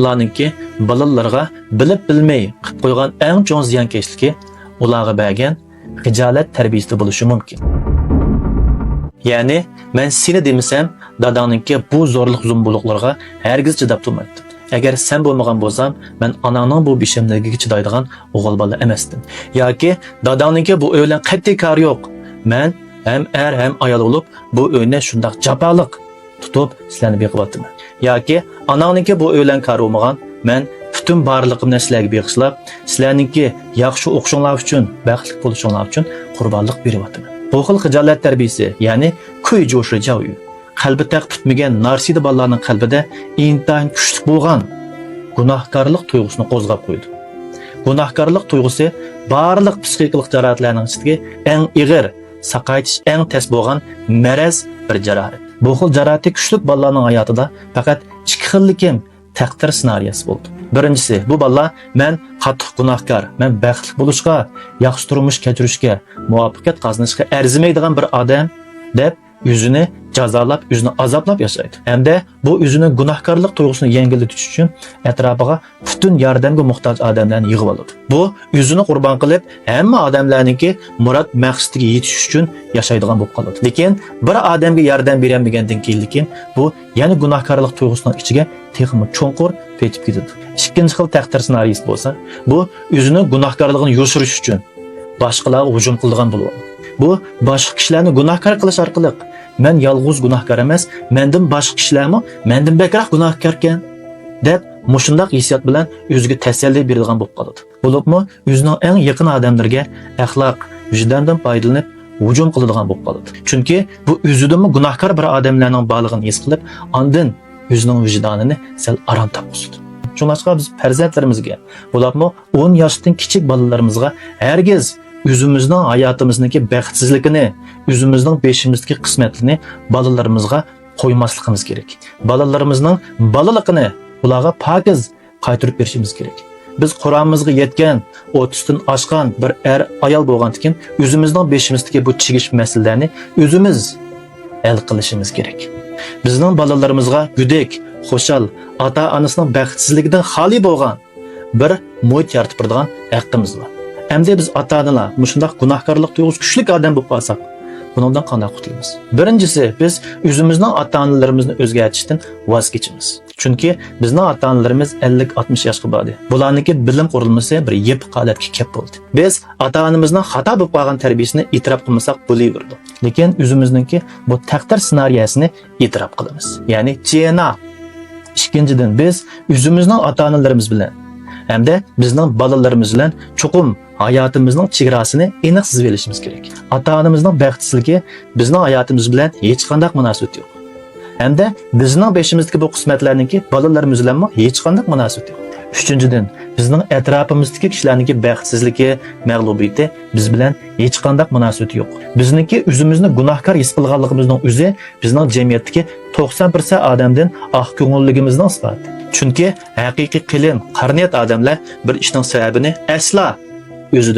Ularninki balalarga bilib bilmay qilib qo'ygan eng cho'ng ziyonkashligi ularga bergan hijolat tarbiyasida bo'lishi mumkin. Ya'ni men seni demasam, dadangninki bu zo'rlik zumbuluqlarga hargiz chidab turmaydi. Agar sen bo'lmagan bo'lsam, men onangning bu beshimligiga chidaydigan o'g'il bola emasdim. Yoki dadangninki bu o'y bilan qat'iy kari yo'q. Men hem er hem ayol olup bu öğüne şundaq japaliq tutup sizlarni beqiyapman. Yoki onangninki bu o'ylan kari olmagan, men bütün barliqimni sizlarga beqishlab, sizlarninki yaxshi o'qishinglar uchun, baxtli bo'lishinglar uchun qurbonlik beryapman. Bu xil hijolat tarbiyasi, ya'ni kuy jo'shi javi. Qalbi taq tutmagan narsida bolalarning qalbida intayin kuchli bo'lgan gunohkorlik tuyg'usini qo'zg'ab qo'ydi. Gunohkorlik tuyg'usi barliq psixikalik jarohatlarning ichidagi eng ig'ir, saqaytish eng tez bo'lgan maraz bir jarohat. Bu xil jarohatli kuchli bolalarning hayotida faqat ikki xillikim taqdir ssenariyasi bo'ldi. Birinchisi, bu bolalar men qattiq gunohkor, men baxtli bo'lishga, yaxshi turmush kechirishga, muvaffaqiyat qozonishga arzimaydigan bir odam deb yüzünü cazalab, yüzünü azablab yaşaydı. Hem de bu yüzünü günahkarlık tuygusunu yengilletiş için etrafıga bütün yardımga muhtaç adamlarni yığıp aldı. Bu yüzünü kurban kılıp hamma adamlarninki murat maqsadiga yetiş için yaşaydigan bo'lib qoladi. Lekin bir adamga yordam bermagandan keyin bu yana günahkarlık tuygusunun ichiga texmi cho'nqur petib ketadi. Ikkinchi xil taqdir ssenariysi bo'lsa, bu yüzünü günahkarligini yoshirish uchun boshqalarga hujum qiladigan bo'ladi. Bu boshqa kishilarni gunohkor qilish orqali men yolg'iz gunohkor emas, mendan boshqa kishilarmi mendan bekroq gunohkor ekan deb mushundaq hissiyot bilan o'ziga tasalli beradigan bo'lib qoladi. Bo'libmi o'zining eng yaqin odamlarga axloq, vijdondan foydalanib hujum qiladigan bo'lib qoladi. Chunki bu o'zidanmi gunohkor bir odamlarning borlig'ini his qilib, ondan o'zining vijdonini sal aram topadi. Shuningdek biz farzandlarimizga, bo'libmi 10 yoshdan kichik bolalarimizga hargiz özümüzün hayatımızdaki baxtsizligini, özümüzün beşimizdeki qismatini balalarımızga qo'ymasligimiz kerak. Balalarımızın balaligini ularga pakiz qaytarib berishimiz kerak. Biz Qur'onimizga yetgan, 30dan oshgan bir er ayol bo'lgandan özümüzün beşimizdeki bu chigish masalalarni özümüz hal qilishimiz kerak. Bizning balalarımızga güdek, xo'shal, ota-onasining baxtsizligidan xoli bo'lgan bir muhit yaratib beradigan haqqimiz bor. Endi biz ota-onalar mushundaq gunohkorlik tuyg'usi kuchli odam bo'lib qolsak, bundan qanday qutulamiz? Birinchisi, biz o'zimizning ota-onalarimizni o'zgartirishdan voz kechamiz. Chunki bizning ota-onalarimiz 50-60 yoshga bordi. Bularniki bilim qurilmasi bir yep holatga kelib bo'ldi. Biz ota-onamizning xato bo'lib qolgan tarbiyasini e'tirof qilmasak bo'laverdi. Lekin o'zimizningki bu taqdir ssenariyasini e'tirof qilamiz. Ya'ni jena. Ikkinchidan biz o'zimizning ota-onalarimiz bilan hamda bizning bolalarimiz bilan cho'qim hayatımızın chegarasini aniq sizib olishimiz kerak. Ota-onamizning baxtsizligi bizning hayotimiz bilan hech qanday munosabat yo'q. Hamda bizning beshimizdagi bu qismatlarningki bolalarimiz bilan hech qanday munosabat yo'q. Uchinchidan, bizning atrofimizdagi kishilarningki baxtsizligi, mag'lubiyati biz bilan hech qanday munosabat yo'q. Bizningki o'zimizni gunohkor his qilganligimizning o'zi bizning jamiyatdagi 90% odamdan oq ko'ngilligimizning isboti. Chunki haqiqiy qilim, qarniyat odamlar bir ishning sababini asla o'zida